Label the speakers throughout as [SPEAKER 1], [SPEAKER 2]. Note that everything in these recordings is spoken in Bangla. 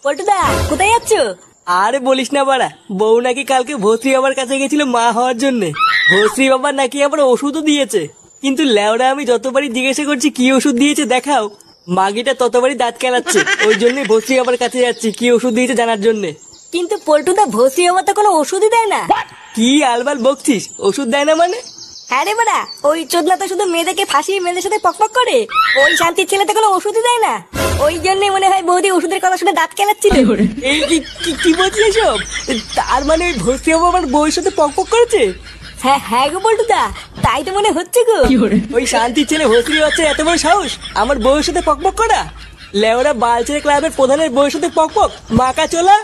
[SPEAKER 1] পল্টুদা কোথায় যাচ্ছ?
[SPEAKER 2] আরে বলিস না বাড়া, বউ নাকি কালকে ভস্রী বাবার কাছে গেছিল মা হওয়ার জন্য। ভস্রী বাবা নাকি আবার ওষুধও দিয়েছে, কিন্তু লেওড়া আমি যতবারই জিজ্ঞাসা করছি কি ওষুধ দিয়েছে দেখাও, মাগিটা ততবারই দাঁত কেলাচ্ছে। ওই জন্যই ভস্রী বাবার কাছে যাচ্ছি কি ওষুধ দিয়েছে জানার জন্য।
[SPEAKER 1] কিন্তু পল্টুদা ভস্রী বাবা তো কোনো ওষুধই দেয় না।
[SPEAKER 2] কি আলবাল বকছিস? ওষুধ দেয় না মানে?
[SPEAKER 1] হ্যাঁ রে বাড়া, ওই চোদনা তো শুধু মেয়েদেরকে ফাঁসিয়ে মেয়েদের সাথে পকপক করে। ওই শান্তির ছেলে তো কোনো ওষুধই দেয় না। ওই জন্যই মনে হয় বৌদি ওষুধের কথা শুনে দাঁত কেলাচ্ছিল।
[SPEAKER 2] এই কি বলছিস এসব? তার মানে ওই ভস্রী বাবা আমার বউয়ের সাথে পকপক করেছে?
[SPEAKER 1] হ্যাঁ হ্যাঁ গো পল্টুদা, তাই তো মনে হচ্ছে গো।
[SPEAKER 2] ওই শান্তির ছেলে ভস্রী হচ্ছে এত বড় সাহস আমার বউয়ের সাথে পকপক করা? লেওরা বালছেড়ে ক্লাবের প্রধানের বউয়ের সাথে পকপক মাকা চলা।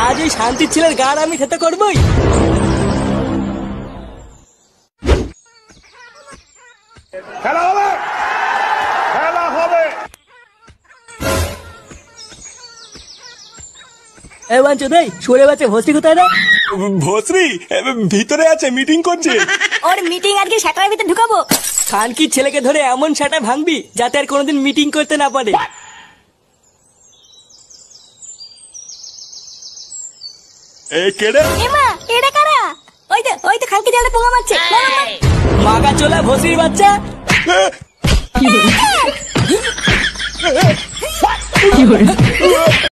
[SPEAKER 2] আজ ওই শান্তির ছেলের গাড় আমি খেতে করবই।
[SPEAKER 3] খেলা হবে, খেলা হবে।
[SPEAKER 2] সরে বাচ্চা ভস্রী কোথায় না?
[SPEAKER 3] ভস্রী ভিতরে আছে, মিটিং করছে।
[SPEAKER 1] ওর মিটিং আজকে সেটার ভিতরে ঢুকাবো।
[SPEAKER 2] খানকির ছেলেকে ধরে এমন সেটা ভাঙবি যাতে আর কোনোদিন মিটিং করতে না পারে।
[SPEAKER 3] এ কেড়ে
[SPEAKER 1] এমা এটা কারা? ওই তো খানকি জালে পোঙা মারছে।
[SPEAKER 2] মাকা চলা ভস্রীর বাচ্চা।
[SPEAKER 3] এ,